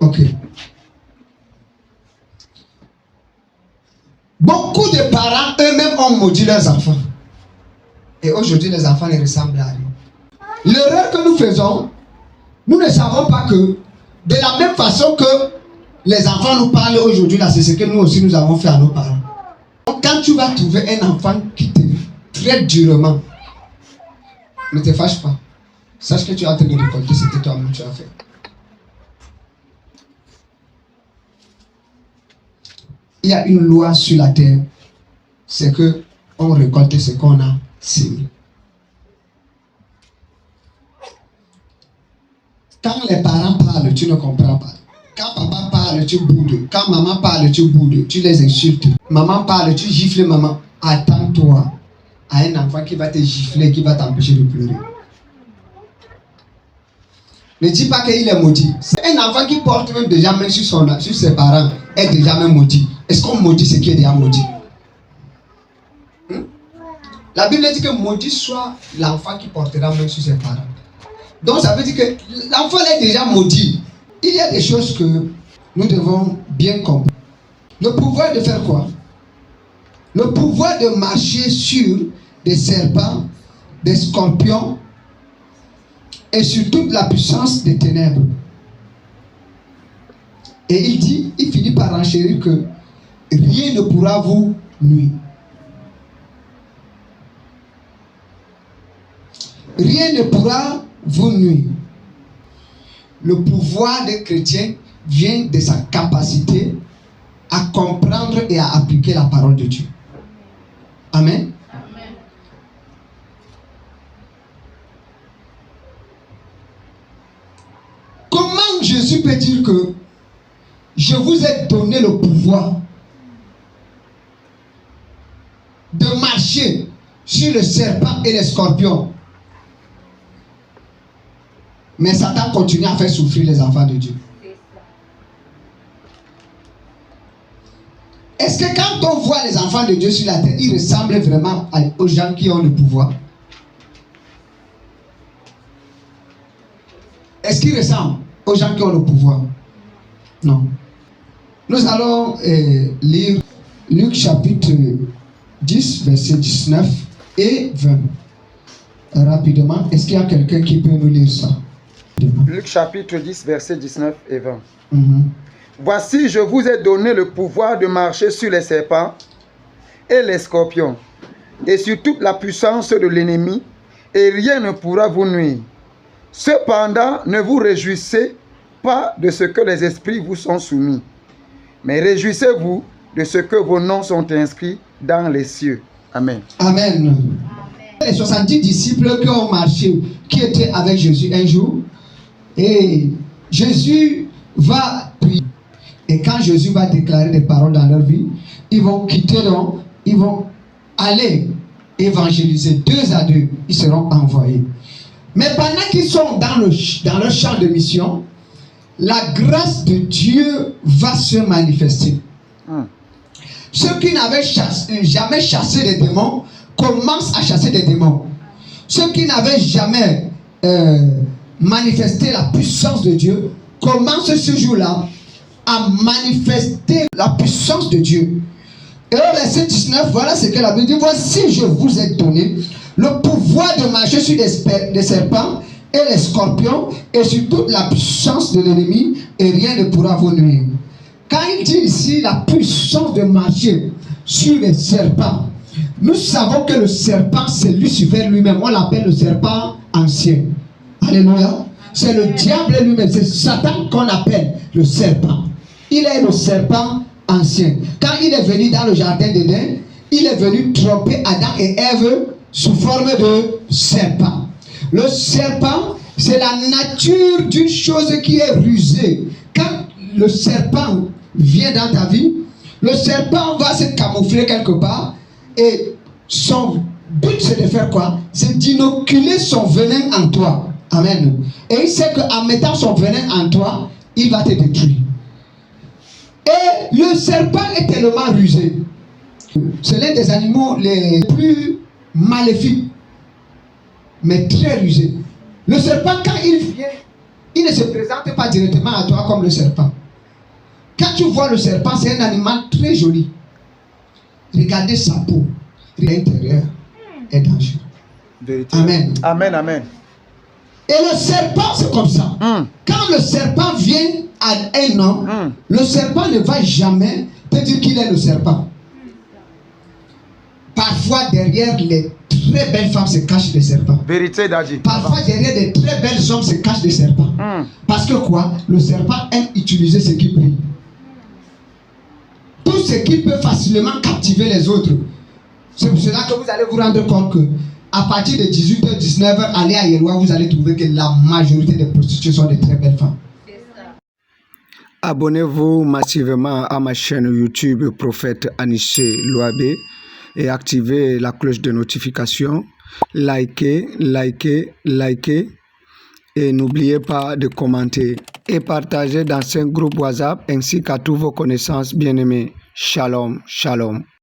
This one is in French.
Ok. Beaucoup de parents eux-mêmes ont maudit leurs enfants. Et aujourd'hui, les enfants ne ressemblent à rien. L'erreur que nous faisons, nous ne savons pas que de la même façon que les enfants nous parlent aujourd'hui, là, c'est ce que nous aussi nous avons fait à nos parents. Donc, quand tu vas trouver un enfant qui te traite durement, ne te fâche pas. Sache que tu es en train de récolter ce que toi-même tu as fait. Il y a une loi sur la terre, c'est que on récolte ce qu'on a semé. Quand les parents parlent, tu ne comprends pas. Quand papa parle, tu boudes. Quand maman parle, tu boudes. Tu les insultes. Maman parle, tu gifles maman. Attends-toi à un enfant qui va te gifler, qui va t'empêcher de pleurer. Ne dis pas qu'il est maudit. C'est un enfant qui porte même déjà main sur ses parents est déjà même maudit. Est-ce qu'on maudit ce qui est déjà maudit? La Bible dit que maudit soit l'enfant qui portera main sur ses parents. Donc ça veut dire que l'enfant est déjà maudit. Il y a des choses que nous devons bien comprendre. Le pouvoir de faire quoi? Le pouvoir de marcher sur des serpents, des scorpions et sur toute la puissance des ténèbres. Et il finit par enchérir que rien ne pourra vous nuire. Rien ne pourra vous nuire. Le pouvoir des chrétiens vient de sa capacité à comprendre et à appliquer la parole de Dieu. Amen. Amen. Comment Jésus peut dire que je vous ai donné le pouvoir de marcher sur le serpent et les scorpions, mais Satan continue à faire souffrir les enfants de Dieu? Est-ce que quand on voit les enfants de Dieu sur la terre, ils ressemblent vraiment aux gens qui ont le pouvoir? Est-ce qu'ils ressemblent aux gens qui ont le pouvoir? Non. Nous allons lire Luc chapitre 10, verset 19 et 20. Rapidement, est-ce qu'il y a quelqu'un qui peut nous lire ça? Luc chapitre 10, verset 19 et 20. Voici, je vous ai donné le pouvoir de marcher sur les serpents et les scorpions, et sur toute la puissance de l'ennemi, et rien ne pourra vous nuire. Cependant, ne vous réjouissez pas de ce que les esprits vous sont soumis, mais réjouissez-vous de ce que vos noms sont inscrits dans les cieux. Amen. Amen. Les 70 disciples qui ont marché, qui étaient avec Jésus un jour, et Jésus va prier. Et quand Jésus va déclarer des paroles dans leur vie, ils vont quitter, ils vont aller évangéliser 2 à 2. Ils seront envoyés. Mais pendant qu'ils sont dans leur champ de mission, la grâce de Dieu va se manifester. Ceux qui n'avaient jamais chassé des démons commencent à chasser des démons. Ceux qui n'avaient jamais manifesté la puissance de Dieu commencent ce jour-là à manifester la puissance de Dieu. Et au verset 19, voilà ce que la Bible dit. Voici, je vous ai donné le pouvoir de marcher sur des serpents et les scorpions et sur toute la puissance de l'ennemi, et rien ne pourra vous nuire. Quand il dit ici la puissance de marcher sur les serpents, nous savons que le serpent, c'est Lucifer lui-même. On l'appelle le serpent ancien. Alléluia. C'est le diable lui-même. C'est Satan qu'on appelle le serpent. Il est le serpent ancien. Quand il est venu dans le jardin d'Éden, il est venu tromper Adam et Ève sous forme de serpent. Le serpent, c'est la nature d'une chose qui est rusée. Quand le serpent vient dans ta vie, le serpent va se camoufler quelque part et son but c'est de faire quoi? C'est d'inoculer son venin en toi. Amen. Et il sait qu'en mettant son venin en toi, il va te détruire. Et le serpent est tellement rusé. C'est l'un des animaux les plus maléfiques, mais très rusé. Le serpent, quand il vient Il ne se présente pas directement à toi comme le serpent. Quand tu vois le serpent, c'est un animal très joli. Regardez sa peau. L'intérieur est dangereux. Vérité. Amen. Amen, amen. Et le serpent, c'est comme ça. Quand le serpent vient à un homme, le serpent ne va jamais te dire qu'il est le serpent. Parfois, derrière les très belles femmes se cachent des serpents. Vérité, Daddy. Parfois, derrière des très belles hommes se cachent des serpents. Parce que quoi? Le serpent aime utiliser ce qui brille. Tout ce qui peut facilement captiver les autres. C'est pour cela que vous allez vous rendre compte que à partir de 18h, 19h, allez à Yeroua, vous allez trouver que la majorité des prostituées sont de très belles femmes. Abonnez-vous massivement à ma chaîne YouTube Prophète Anissé Louabé et activez la cloche de notification. Likez et n'oubliez pas de commenter et partager dans 5 groupes WhatsApp ainsi qu'à tous vos connaissances bien-aimés. Shalom, shalom.